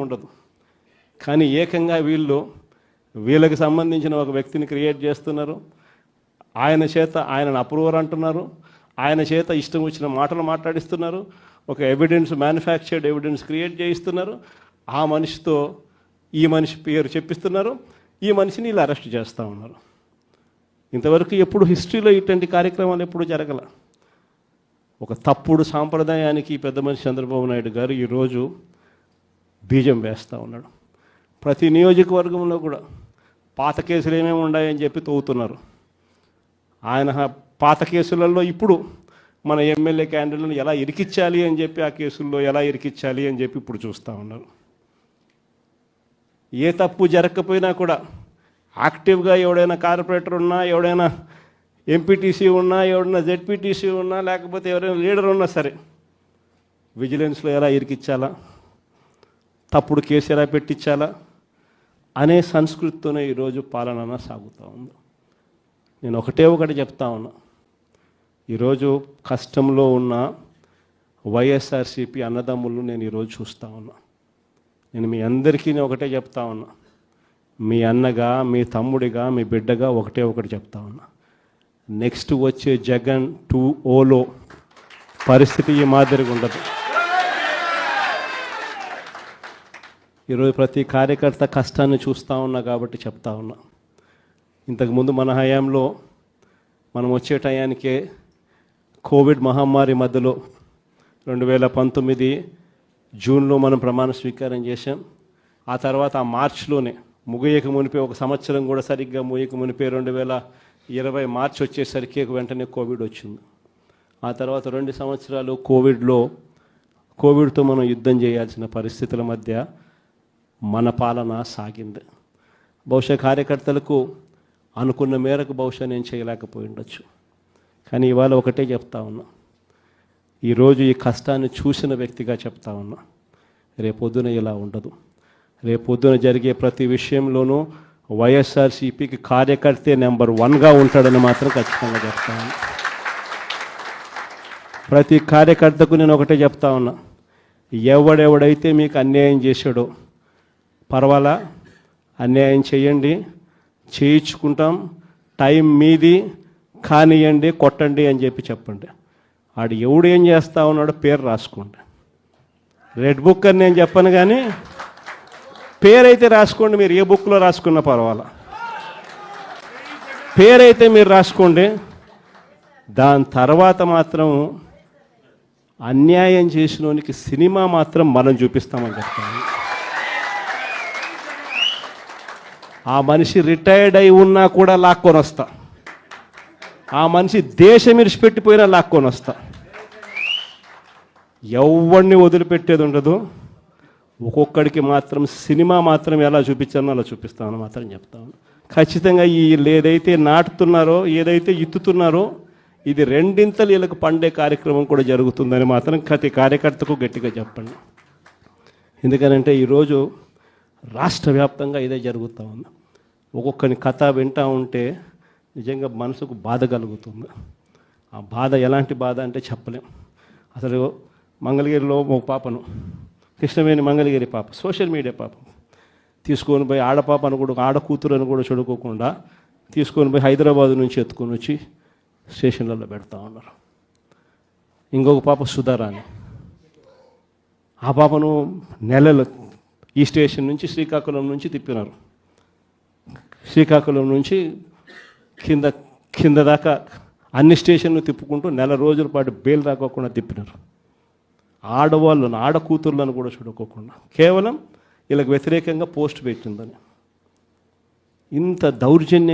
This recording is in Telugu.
ఉండదు. కానీ ఏకంగా వీళ్ళకి సంబంధించిన ఒక వ్యక్తిని క్రియేట్ చేస్తున్నారు. ఆయన చేత ఆయనను అప్రూవర్ అంటున్నారు. ఆయన చేత ఇష్టం వచ్చిన మాటలు మాట్లాడిస్తున్నారు. ఒక మ్యానుఫ్యాక్చర్డ్ ఎవిడెన్స్ క్రియేట్ చేయిస్తున్నారు. ఆ మనిషితో ఈ మనిషి పేరు చెప్పిస్తున్నారు. ఈ మనిషిని ఇలా అరెస్ట్ చేస్తూ ఉన్నారు. ఇంతవరకు ఎప్పుడు హిస్టరీలో ఇటువంటి కార్యక్రమాలు ఎప్పుడు జరగల. ఒక తప్పుడు సాంప్రదాయానికి పెద్ద మనిషి చంద్రబాబు నాయుడు గారు ఈరోజు బీజం వేస్తూ ఉన్నాడు. ప్రతి నియోజకవర్గంలో కూడా పాత కేసులు ఏమేమి ఉన్నాయని చెప్పి తవ్వుతున్నారు. ఆయన పాత కేసులలో ఇప్పుడు మన ఎమ్మెల్యే క్యాండిడేట్లను ఎలా ఇరికించాలి అని చెప్పి ఆ కేసుల్లో ఎలా ఇరికించాలి అని చెప్పి ఇప్పుడు చూస్తూ ఉన్నారు. ఏ తప్పు జరగకపోయినా కూడా యాక్టివ్గా ఎవడైనా కార్పొరేటర్ ఉన్నా, ఎవడైనా ఎంపీటీసీ ఉన్నా, ఎవడైనా జెడ్పీటీసీ ఉన్నా, లేకపోతే ఎవరైనా లీడర్ ఉన్నా సరే విజిలెన్స్లో ఎలా ఇరికించాలా, తప్పుడు కేసు ఎలా పెట్టించాలా అనే సంస్కృతితోనే ఈరోజు పాలన సాగుతూ ఉంది. నేను ఒకటి చెప్తా ఉన్నా. ఈరోజు కష్టంలో ఉన్న వైఎస్ఆర్సీపీ అన్నదమ్ములను నేను ఈరోజు చూస్తూ ఉన్నా. నేను మీ అందరికీ ఒకటే చెప్తా ఉన్నా. మీ అన్నగా, మీ తమ్ముడిగా, మీ బిడ్డగా ఒకటి చెప్తా ఉన్నా. నెక్స్ట్ వచ్చే జగన్ 2.0లో పరిస్థితి ఈ మాదిరిగా ఉండదు. ఈరోజు ప్రతి కార్యకర్త కష్టాన్ని చూస్తూ ఉన్నా కాబట్టి చెప్తా ఉన్నా. ఇంతకుముందు మన హయాంలో మనం వచ్చే టయానికే కోవిడ్ మహమ్మారి మధ్యలో 2019 జూన్లో మనం ప్రమాణ స్వీకారం చేశాం. ఆ తర్వాత ఆ మార్చిలోనే ముగియక మునిపే ఒక సంవత్సరం కూడా సరిగ్గా ముగియక మునిపే 2020 మార్చి వచ్చేసరికి వెంటనే కోవిడ్ వచ్చింది. ఆ తర్వాత 2 సంవత్సరాలు కోవిడ్తో మనం యుద్ధం చేయాల్సిన పరిస్థితుల మధ్య మన పాలన సాగింది. బహుశా కార్యకర్తలకు అనుకున్న మేరకు బహుశా నేను చేయలేకపోయి ఉండొచ్చు. కానీ ఇవాళ ఒకటే చెప్తా ఉన్నా. ఈరోజు ఈ కష్టాన్ని చూసిన వ్యక్తిగా చెప్తా ఉన్నా. రేపొద్దున ఇలా ఉండదు. రేపొద్దున జరిగే ప్రతి విషయంలోనూ వైఎస్ఆర్సీపీకి కార్యకర్తే నెంబర్ 1గా ఉంటాడని మాత్రం ఖచ్చితంగా చెప్తా ఉన్నా. ప్రతి కార్యకర్తకు నేను ఒకటే చెప్తా ఉన్నా. ఎవడెవడైతే మీకు అన్యాయం చేశాడో పర్వాలా, అన్యాయం చేయండి, చేయించుకుంటాం, టైం మీది, కానియండి, కొట్టండి అని చెప్పండి. ఆడు ఎవడు ఏం చేస్తా ఉన్నాడో పేరు రాసుకోండి. రెడ్ బుక్ అని నేను చెప్పను, కానీ పేరైతే రాసుకోండి. మీరు ఏ బుక్లో రాసుకున్నా పర్వాలా, పేరైతే మీరు రాసుకోండి. దాని తర్వాత మాత్రం అన్యాయం చేసినోనికి సినిమా మాత్రం మనం చూపిస్తామని చెప్తాను. ఆ మనిషి రిటైర్డ్ అయి ఉన్నా కూడా లాక్కొని వస్తా. ఆ మనిషి దేశం విడిచిపెట్టిపోయినా లాక్కొని వస్తా. ఎవరిని వదిలిపెట్టేది ఉండదు. ఒక్కొక్కడికి మాత్రం సినిమా మాత్రం ఎలా చూపించానో అలా చూపిస్తామని మాత్రం చెప్తాను. ఖచ్చితంగా ఏదైతే నాటుతున్నారో, ఏదైతే ఇత్తుతున్నారో, ఇది రెండింతలు వీళ్ళకు పండే కార్యక్రమం కూడా జరుగుతుందని మాత్రం ప్రతి కార్యకర్తకు గట్టిగా చెప్పండి. ఎందుకనంటే ఈరోజు రాష్ట్ర వ్యాప్తంగా ఇదే జరుగుతూ ఉంది. ఒక్కొక్కని కథ వింటూ ఉంటే నిజంగా మనసుకు బాధ కలుగుతుంది. ఆ బాధ ఎలాంటి బాధ అంటే చెప్పలేం. అసలు మంగళగిరిలో ఒక పాపను, కృష్ణవేణి మంగళగిరి పాప, సోషల్ మీడియా పాప తీసుకొని పోయి, ఆడపాపను కూడా, ఆడకూతురు అని కూడా చూడుకోకుండా తీసుకొని పోయి హైదరాబాద్ నుంచి ఎత్తుకొని వచ్చి స్టేషన్లలో పెడతా ఉన్నారు. ఇంకొక పాప సుధారాణి, ఆ పాపను నెలలు ఈ స్టేషన్ నుంచి శ్రీకాకుళం నుంచి తిప్పినారు. శ్రీకాకుళం నుంచి కింద దాకా అన్ని స్టేషన్లు తిప్పుకుంటూ నెల రోజుల పాటు బెయిల్ రాకోకుండా తిప్పినారు. ఆడవాళ్ళను, ఆడకూతుర్లను కూడా చూడుకోకుండా కేవలం వీళ్ళకి వ్యతిరేకంగా పోస్ట్ పెట్టిందని. ఇంత దౌర్జన్యం